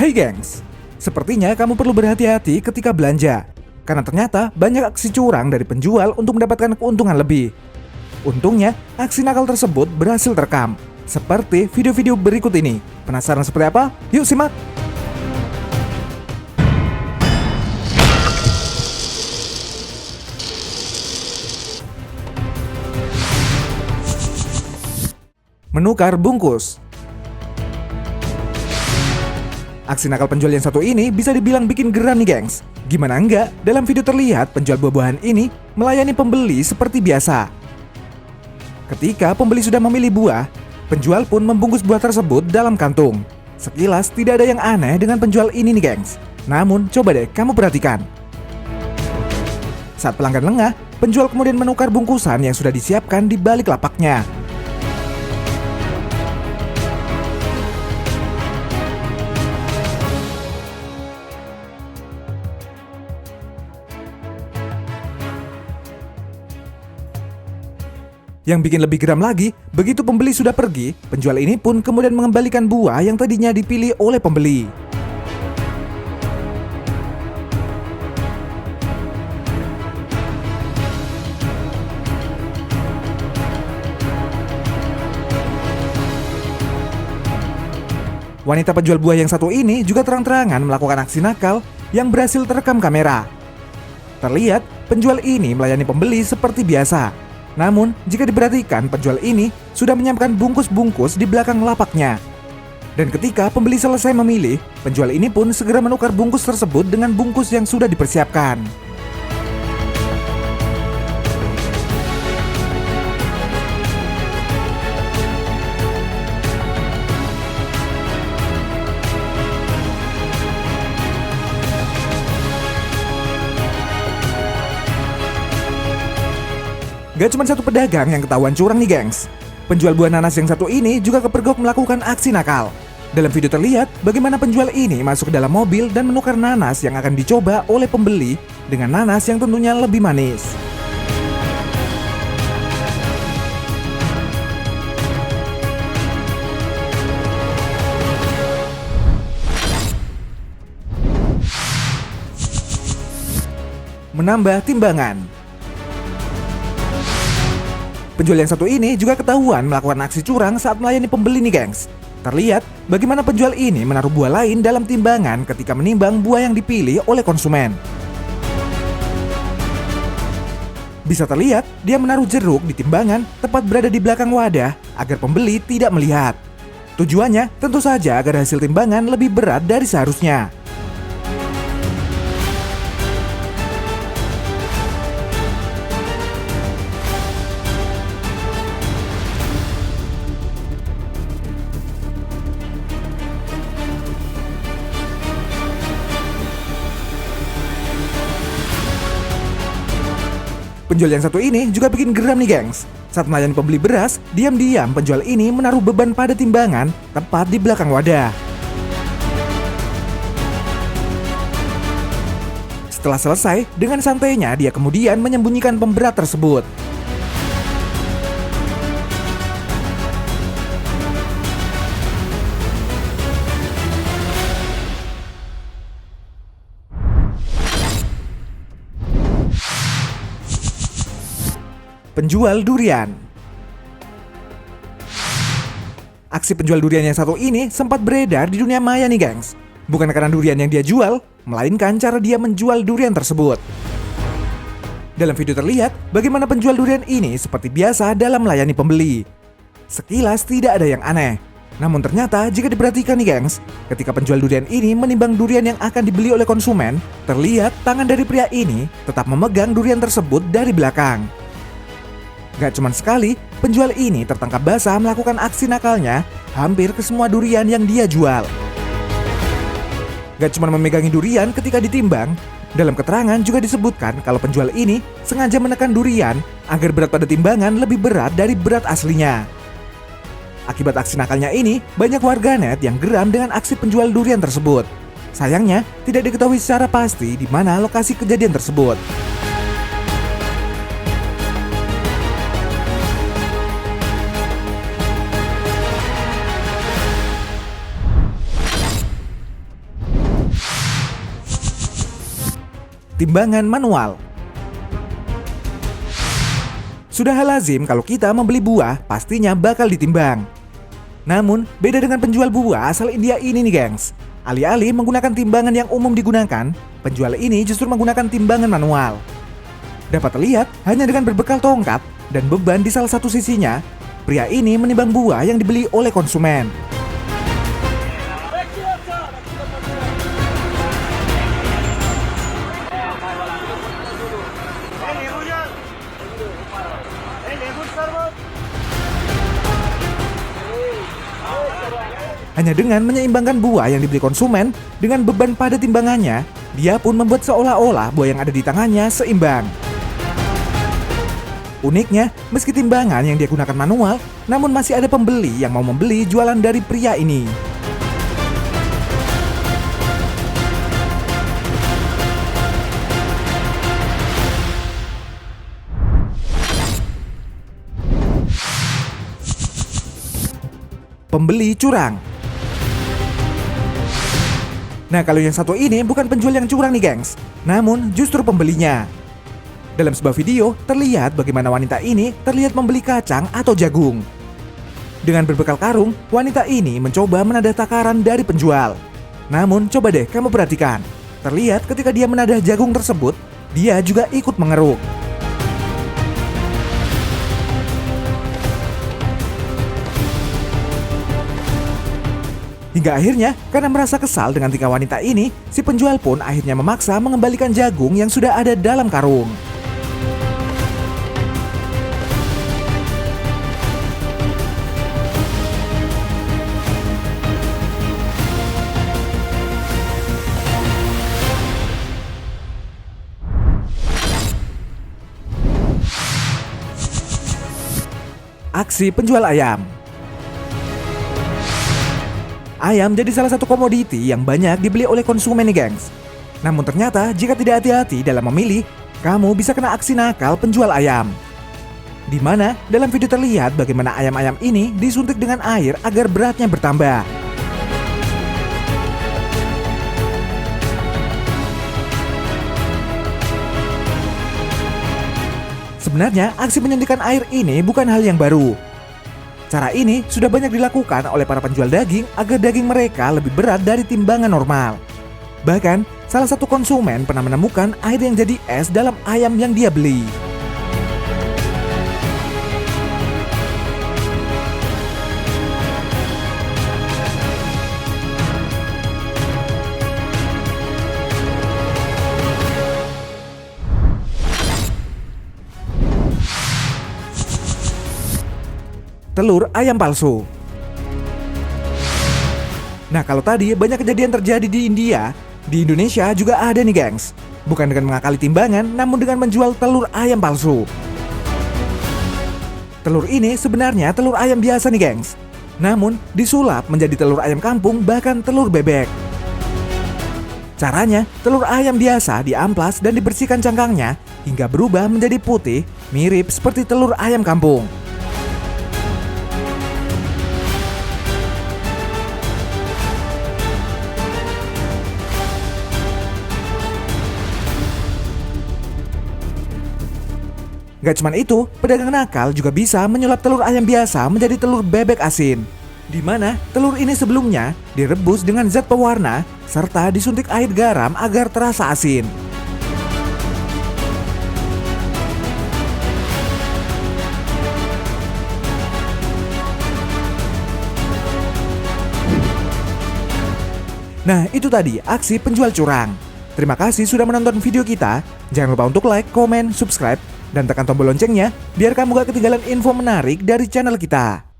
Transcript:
Hai gengs, sepertinya kamu perlu berhati-hati ketika belanja. Karena ternyata banyak aksi curang dari penjual untuk mendapatkan keuntungan lebih. Untungnya, aksi nakal tersebut berhasil terekam. Seperti video-video berikut ini. Penasaran seperti apa? Yuk simak! Menukar bungkus. Aksi nakal penjual yang satu ini bisa dibilang bikin geram nih gengs. Gimana enggak, dalam video terlihat penjual buah-buahan ini melayani pembeli seperti biasa. Ketika pembeli sudah memilih buah, penjual pun membungkus buah tersebut dalam kantung. Sekilas tidak ada yang aneh dengan penjual ini nih gengs. Namun coba deh kamu perhatikan. Saat pelanggan lengah, penjual kemudian menukar bungkusan yang sudah disiapkan di balik lapaknya. Yang bikin lebih geram lagi, begitu pembeli sudah pergi, penjual ini pun kemudian mengembalikan buah yang tadinya dipilih oleh pembeli. Wanita penjual buah yang satu ini juga terang-terangan melakukan aksi nakal yang berhasil terekam kamera. Terlihat, penjual ini melayani pembeli seperti biasa. Namun, jika diperhatikan, penjual ini sudah menyiapkan bungkus-bungkus di belakang lapaknya. Dan ketika pembeli selesai memilih, penjual ini pun segera menukar bungkus tersebut dengan bungkus yang sudah dipersiapkan. Gak cuma satu pedagang yang ketahuan curang nih gengs. Penjual buah nanas yang satu ini juga kepergok melakukan aksi nakal. Dalam video terlihat bagaimana penjual ini masuk ke dalam mobil dan menukar nanas yang akan dicoba oleh pembeli dengan nanas yang tentunya lebih manis. Menambah timbangan. Penjual yang satu ini juga ketahuan melakukan aksi curang saat melayani pembeli nih gengs. Terlihat bagaimana penjual ini menaruh buah lain dalam timbangan ketika menimbang buah yang dipilih oleh konsumen. Bisa terlihat dia menaruh jeruk di timbangan tepat berada di belakang wadah agar pembeli tidak melihat. Tujuannya tentu saja agar hasil timbangan lebih berat dari seharusnya. Penjual yang satu ini juga bikin geram nih gengs. Saat melayani pembeli beras, diam-diam penjual ini menaruh beban pada timbangan tepat di belakang wadah. Setelah selesai, dengan santainya dia kemudian menyembunyikan pemberat tersebut. Penjual durian. Aksi penjual durian yang satu ini sempat beredar di dunia maya nih gengs. Bukan karena durian yang dia jual, melainkan cara dia menjual durian tersebut. Dalam video terlihat bagaimana penjual durian ini seperti biasa dalam melayani pembeli. Sekilas tidak ada yang aneh. Namun ternyata jika diperhatikan nih gengs, ketika penjual durian ini menimbang durian yang akan dibeli oleh konsumen, terlihat tangan dari pria ini tetap memegang durian tersebut dari belakang. Gak cuman sekali, penjual ini tertangkap basah melakukan aksi nakalnya hampir ke semua durian yang dia jual. Gak cuman memegangi durian ketika ditimbang, dalam keterangan juga disebutkan kalau penjual ini sengaja menekan durian agar berat pada timbangan lebih berat dari berat aslinya. Akibat aksi nakalnya ini, banyak warganet yang geram dengan aksi penjual durian tersebut. Sayangnya, tidak diketahui secara pasti di mana lokasi kejadian tersebut. timbangan manual. Sudah hal lazim kalau kita membeli buah, pastinya bakal ditimbang. Namun, beda dengan penjual buah asal India ini nih gengs. Alih-alih menggunakan timbangan yang umum digunakan, penjual ini justru menggunakan timbangan manual. Dapat terlihat hanya dengan berbekal tongkat dan beban di salah satu sisinya, pria ini menimbang buah yang dibeli oleh konsumen. Hanya dengan menyeimbangkan buah yang dibeli konsumen dengan beban pada timbangannya, dia pun membuat seolah-olah buah yang ada di tangannya seimbang. Uniknya, meski timbangan yang dia gunakan manual, namun masih ada pembeli yang mau membeli jualan dari pria ini. Pembeli curang. Nah, kalau yang satu ini bukan penjual yang curang nih gengs, namun justru pembelinya. Dalam sebuah video, terlihat bagaimana wanita ini terlihat membeli kacang atau jagung. Dengan berbekal karung, wanita ini mencoba menadah takaran dari penjual. Namun, coba deh kamu perhatikan. Terlihat ketika dia menadah jagung tersebut, dia juga ikut mengeruk. Hingga akhirnya, karena merasa kesal dengan tingkah wanita ini, si penjual pun akhirnya memaksa mengembalikan jagung yang sudah ada dalam karung. Aksi penjual ayam. Ayam jadi salah satu komoditi yang banyak dibeli oleh konsumen nih gengs. Namun ternyata jika tidak hati-hati dalam memilih, kamu bisa kena aksi nakal penjual ayam. Di mana dalam video terlihat bagaimana ayam-ayam ini disuntik dengan air agar beratnya bertambah. Sebenarnya aksi penyuntikan air ini bukan hal yang baru. Cara ini sudah banyak dilakukan oleh para penjual daging agar daging mereka lebih berat dari timbangan normal. Bahkan, salah satu konsumen pernah menemukan air yang jadi es dalam ayam yang dia beli. Telur ayam palsu. Nah, kalau tadi banyak kejadian terjadi di India, di Indonesia juga ada nih gengs. Bukan dengan mengakali timbangan, namun dengan menjual telur ayam palsu. Telur ini sebenarnya telur ayam biasa nih gengs, namun disulap menjadi telur ayam kampung bahkan telur bebek. Caranya, telur ayam biasa diamplas dan dibersihkan cangkangnya hingga berubah menjadi putih, mirip seperti telur ayam kampung. Gak cuma itu, pedagang nakal juga bisa menyulap telur ayam biasa menjadi telur bebek asin. Di mana telur ini sebelumnya direbus dengan zat pewarna serta disuntik air garam agar terasa asin. Nah, itu tadi aksi penjual curang. Terima kasih sudah menonton video kita. Jangan lupa untuk like, komen, subscribe, dan tekan tombol loncengnya biar kamu gak ketinggalan info menarik dari channel kita.